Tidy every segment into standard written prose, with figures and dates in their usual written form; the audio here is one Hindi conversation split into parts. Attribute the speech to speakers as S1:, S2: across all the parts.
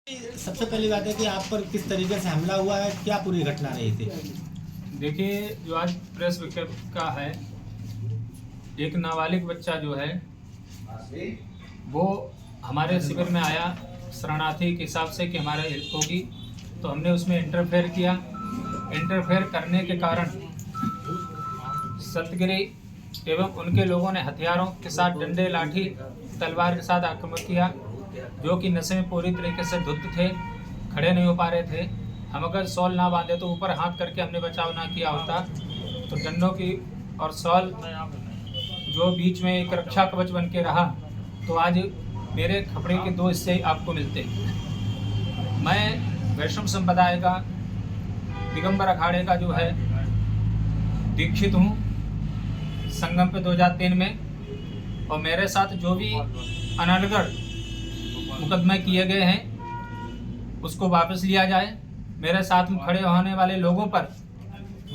S1: सबसे पहली बात है कि आप पर किस तरीके से हमला हुआ है, क्या पूरी घटना रही थी?
S2: देखिए, जो आज प्रेस विज्ञप्ति का है, एक नाबालिग बच्चा जो है वो हमारे शिविर में आया शरणार्थी के हिसाब से कि हमारा हेल्प होगी, तो हमने उसमें इंटरफेयर किया। इंटरफेयर करने के कारण सतगिरी एवं उनके लोगों ने हथियारों के साथ डंडे, लाठी, तलवार के साथ आक्रमण किया, जो कि नशे में पूरी तरीके से धुत थे, खड़े नहीं हो पा रहे थे। हम अगर शॉल ना बांधे तो ऊपर हाथ करके हमने बचाव ना किया होता तो डंडों की और शॉल जो बीच में एक रक्षा कवच बन के रहा तो आज मेरे कपड़े के दो हिस्से आपको मिलते। मैं वैष्णव संप्रदाय का दिगंबर अखाड़े का जो है दीक्षित हूँ संगम पे 2003 में, और मेरे साथ जो भी अनर्गल मुकदमे किए गए हैं उसको वापस लिया जाए। मेरे साथ में खड़े होने वाले लोगों पर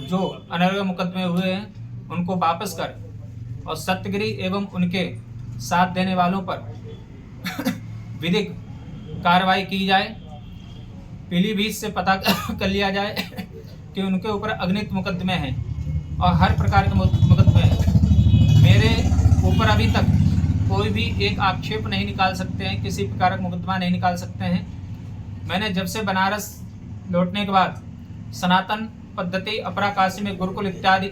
S2: जो अनर्गल मुकदमे हुए हैं उनको वापस कर और सत्यगिरी एवं उनके साथ देने वालों पर विधिक कार्रवाई की जाए। पीलीभीत से पता कर लिया जाए कि उनके ऊपर अग्नित मुकदमे हैं और हर प्रकार के मुकदमे हैं। मेरे ऊपर अभी तक कोई भी एक आक्षेप नहीं निकाल सकते हैं, किसी प्रकार का मुकदमा नहीं निकाल सकते हैं। मैंने जब से बनारस लौटने के बाद सनातन पद्धति अपराकाशी में गुरुकुल इत्यादि,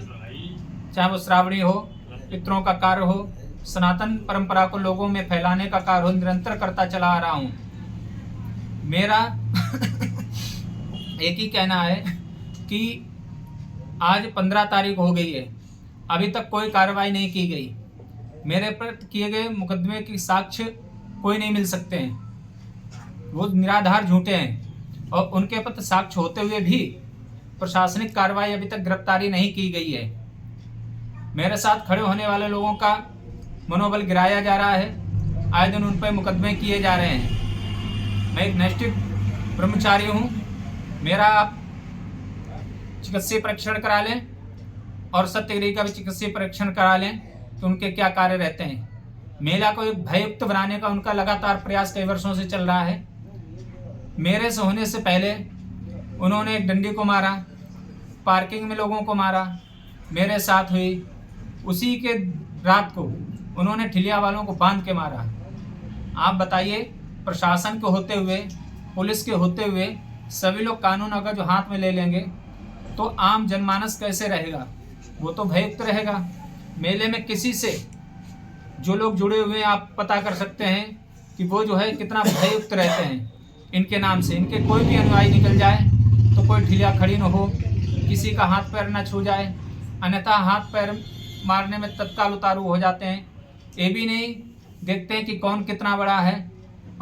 S2: चाहे वो श्रावणी हो, पितरों का कार्य हो, सनातन परंपरा को लोगों में फैलाने का कार्य हो, निरंतर करता चला आ रहा हूँ। मेरा एक ही कहना है कि आज 15 तारीख हो गई है, अभी तक कोई कार्रवाई नहीं की गई। मेरे पर किए गए मुकदमे की साक्ष्य कोई नहीं मिल सकते हैं, वो निराधार झूठे हैं, और उनके पर साक्ष्य होते हुए भी प्रशासनिक कार्रवाई अभी तक गिरफ्तारी नहीं की गई है। मेरे साथ खड़े होने वाले लोगों का मनोबल गिराया जा रहा है, आए दिन उन पर मुकदमे किए जा रहे हैं। मैं एक नैष्ठिक ब्रह्मचारी हूँ। मेरा आप चिकित्सीय परीक्षण करा लें और सत्यगिरी का भी चिकित्सीय परीक्षण करा लें तो उनके क्या कार्य रहते हैं। मेला को एक भययुक्त बनाने का उनका लगातार प्रयास कई वर्षों से चल रहा है। मेरे से होने से पहले उन्होंने एक डंडी को मारा, पार्किंग में लोगों को मारा, मेरे साथ हुई। उसी के रात को उन्होंने ठिलिया वालों को बांध के मारा। आप बताइए, प्रशासन के होते हुए, पुलिस के होते हुए सभी लोग कानून अगर जो हाथ में ले लेंगे तो आम जनमानस कैसे रहेगा? वो तो भययुक्त रहेगा। मेले में किसी से जो लोग जुड़े हुए हैं आप पता कर सकते हैं कि वो जो है कितना भययुक्त रहते हैं। इनके नाम से इनके कोई भी अनुयायी निकल जाए तो कोई ढीला खड़ी न हो, किसी का हाथ पैर न छू जाए, अन्यथा हाथ पैर मारने में तत्काल उतारू हो जाते हैं। ये भी नहीं देखते हैं कि कौन कितना बड़ा है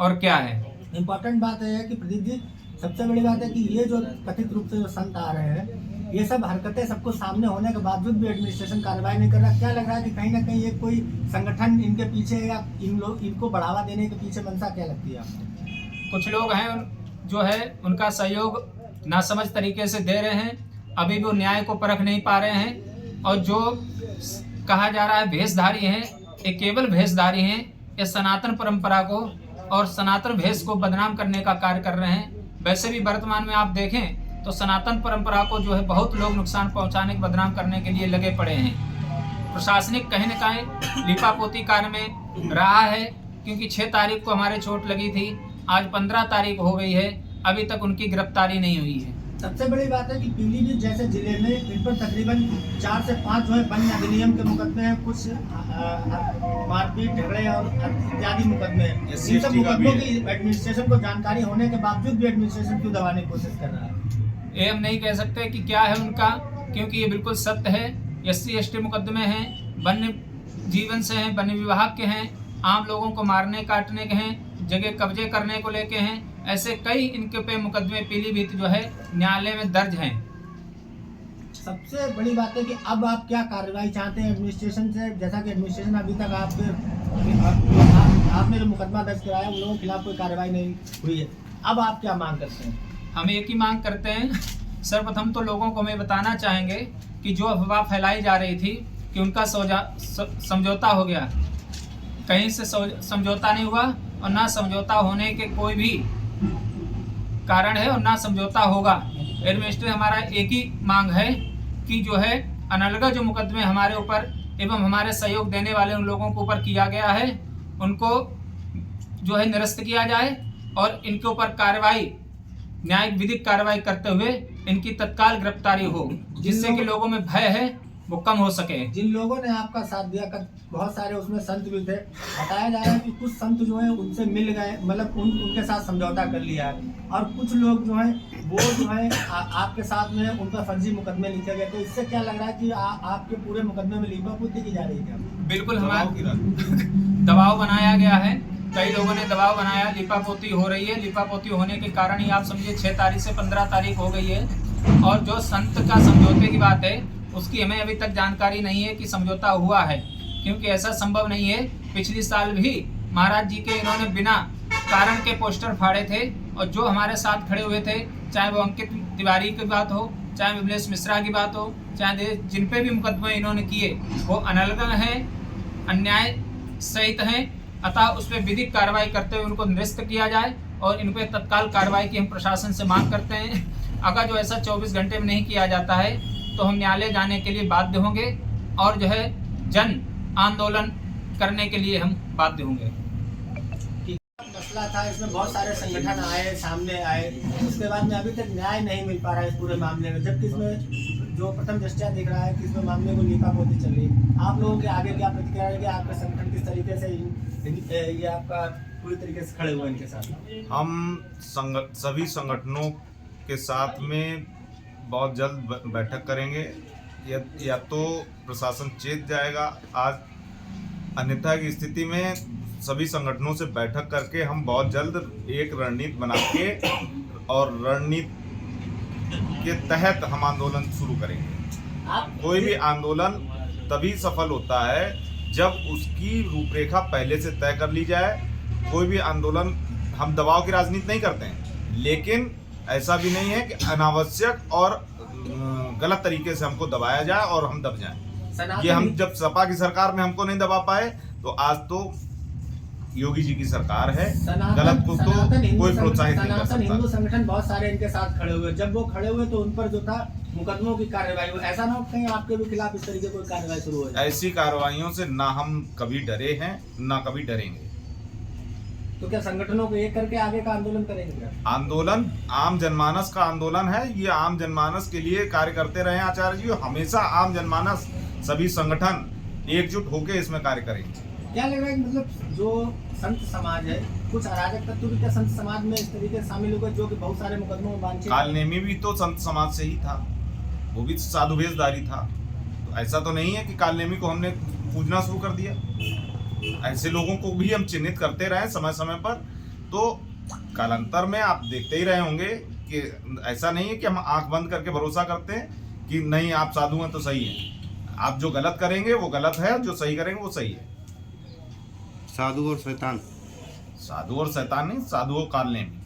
S2: और क्या है।
S1: इम्पोर्टेंट बात है कि प्रदीप जी, सबसे बड़ी बात है कि ये जो कथित रूप से जो संत आ रहे हैं, ये सब हरकतें सबको सामने होने के बावजूद भी एडमिनिस्ट्रेशन कार्रवाई नहीं कर रहा। क्या लग रहा है कि कहीं ना कहीं ये कोई संगठन इनके पीछे, या इनको बढ़ावा देने के पीछे मंशा क्या लगती है आपको?
S2: कुछ लोग हैं जो है उनका सहयोग नासमझ तरीके से दे रहे हैं, अभी भी वो न्याय को परख नहीं पा रहे हैं। और जो कहा जा रहा है भेषधारी हैं, ये केवल भेषधारी हैं। ये सनातन परंपरा को और सनातन भेष को बदनाम करने का कार्य कर रहे हैं। वैसे भी वर्तमान में आप देखें तो सनातन परंपरा को जो है बहुत लोग नुकसान पहुंचाने, बदनाम करने के लिए लगे पड़े हैं। प्रशासनिक कहीं न कहीं लिपापोती कार्य में रहा है, क्योंकि 6 तारीख को हमारे चोट लगी थी, आज 15 तारीख हो गई है, अभी तक उनकी गिरफ्तारी नहीं हुई है।
S1: सबसे बड़ी बात है कि पीलीभीत जैसे जिले में इन पर तकरीबन 4 से 5 जो है वन अधिनियम के मुकदमे हैं, कुछ मारपीट, झगड़े और इत्यादि मुकदमे हैं। इन सब मुकदमों की एडमिनिस्ट्रेशन को जानकारी होने के बावजूद भी एडमिनिस्ट्रेशन क्यों दबाने की कोशिश कर रहा है?
S2: ये हम नहीं कह सकते कि क्या है उनका, क्योंकि ये बिल्कुल सत्य है। SC ST मुकदमे हैं, वन्य जीवन से हैं, वन्य विभाग के हैं, आम लोगों को मारने काटने के हैं, जगह कब्जे करने को लेके हैं। ऐसे कई इनके पे मुकदमे पीलीभीत जो है न्यायालय में दर्ज हैं।
S1: सबसे बड़ी बात है कि अब आप क्या कार्रवाई चाहते हैं एडमिनिस्ट्रेशन से? जैसा कि एडमिनिस्ट्रेशन अभी तक आपने जो मुकदमा दर्ज कराया उन लोगों के खिलाफ कोई कार्रवाई नहीं हुई है, अब आप क्या मांग करते हैं?
S2: हम एक ही मांग करते हैं। सर्वप्रथम तो लोगों को हमें बताना चाहेंगे कि जो अफवाह फैलाई जा रही थी कि उनका समझौता हो गया, कहीं से समझौता नहीं हुआ और ना समझौता होने के कोई भी कारण है और ना समझौता होगा। एडमिनिस्ट्रेटिव हमारा एक ही मांग है कि जो है अनलगा जो मुकदमे हमारे ऊपर एवं हमारे सहयोग देने वाले उन लोगों के ऊपर किया गया है उनको जो है निरस्त किया जाए और इनके ऊपर कार्रवाई न्यायिक विधिक कार्रवाई करते हुए इनकी तत्काल गिरफ्तारी हो, जिससे कि लोगों में भय है वो कम हो सके।
S1: जिन लोगों ने आपका साथ दिया कर बहुत सारे उसमें संत भी थे, बताया जा रहा है कि कुछ संत जो है उनसे मिल गए, मतलब उनके साथ समझौता कर लिया है, और कुछ लोग जो है वो जो है आपके साथ में उनका फर्जी मुकदमे लिखे गए। तो इससे क्या लग रहा है कि आपके पूरे मुकदमे में लीपापोती की जा रही है?
S2: बिल्कुल, हमारा दबाव बनाया गया है, कई लोगों ने दबाव बनाया, लीपापोती हो रही है। लीपापोती होने के कारण ही आप समझिए 6 तारीख से 15 तारीख हो गई है, और जो संत का समझौते की बात है उसकी हमें अभी तक जानकारी नहीं है कि समझौता हुआ है, क्योंकि ऐसा संभव नहीं है। पिछले साल भी महाराज जी के इन्होंने बिना कारण के पोस्टर फाड़े थे, और जो हमारे साथ खड़े हुए थे, चाहे वो अंकित तिवारी की बात हो, चाहे विमलेश मिश्रा की बात हो, चाहे जिन पे भी मुकदमे इन्होंने किए वो अनलगा हैं, अन्याय सहित हैं, अतः उस पर विधिक कार्रवाई करते हुए उनको निरस्त किया जाए और इन पर तत्काल कार्रवाई की हम प्रशासन से मांग करते हैं। अगर जो ऐसा 24 घंटे में नहीं किया जाता है तो हम न्यायालय जाने के लिए बाध्य होंगे और जो है जन आंदोलन करने के लिए हम बाध्य होंगे।
S1: मसला था, इसमें बहुत सारे संगठन आए, सामने आए, उसके बाद में अभी तक न्याय नहीं मिल पा रहा है इस पूरे मामले में, जबकि इसमें जो प्रथम दृष्टया दिख रहा है कि इसमें मामले को लीपापोती चल रही है। आप लोगों के आगे क्या प्रतिक्रिया है कि आपका संगठन किस तरीके से ये आपका पूरी तरीके से खड़े हुए इनके साथ?
S3: हम सभी संगठनों के साथ में बहुत जल्द बैठक करेंगे, या तो प्रशासन चेत जाएगा आज, अन्यथा की स्थिति में सभी संगठनों से बैठक करके हम बहुत जल्द एक रणनीति बना के और रणनीति के तहत हम आंदोलन शुरू करेंगे। कोई भी आंदोलन तभी सफल होता है जब उसकी रूपरेखा पहले से तय कर ली जाए। कोई भी आंदोलन, हम दबाव की राजनीति नहीं करते हैं, लेकिन ऐसा भी नहीं है कि अनावश्यक और गलत तरीके से हमको दबाया जाए और हम दब जाएं। ये हम जब सपा की सरकार में हमको नहीं दबा पाए, तो आज तो योगी जी की सरकार है, गलत को तो कोई प्रोत्साहित नहीं कर सकता।
S1: हिंदू संगठन बहुत सारे इनके साथ खड़े हुए, जब वो खड़े हुए तो उन पर जो था मुकदमों की कार्रवाई हुई, ऐसा ना हो कहीं आपके भी खिलाफ इस तरीके कोई कार्रवाई शुरू हो जाए?
S3: ऐसी कार्रवाइयों से ना हम कभी डरे हैं ना कभी डरेंगे।
S1: तो क्या संगठनों को एक करके आगे का आंदोलन करेंगे?
S3: आंदोलन आम जनमानस का आंदोलन है, ये आम जनमानस के लिए कार्य करते रहे आचार्य जी, हमेशा आम जनमानस सभी संगठन एकजुट होकर इसमें कार्य करेंगे।
S1: क्या लग रहा है कि मतलब जो संत समाज है, कुछ अराजक तत्व भी क्या संत समाज में इस तरीके से शामिल हो गए जो कि बहुत सारे मुकदमों में वांछित?
S3: कालनेमी भी तो संत समाज से ही था, वो भी साधु वेशधारी था, तो ऐसा तो नहीं है कि कालनेमी को हमने पूजना शुरू कर दिया। ऐसे लोगों को भी हम चिन्हित करते रहे समय समय पर, तो कालांतर में आप देखते ही रहे होंगे कि ऐसा नहीं है कि हम आंख बंद करके भरोसा करते हैं कि नहीं आप साधु हैं तो सही है। आप जो गलत करेंगे वो गलत है, जो सही करेंगे वो सही है।
S4: साधु और शैतान,
S3: साधु और शैतान नहीं, साधु और कालनेमी।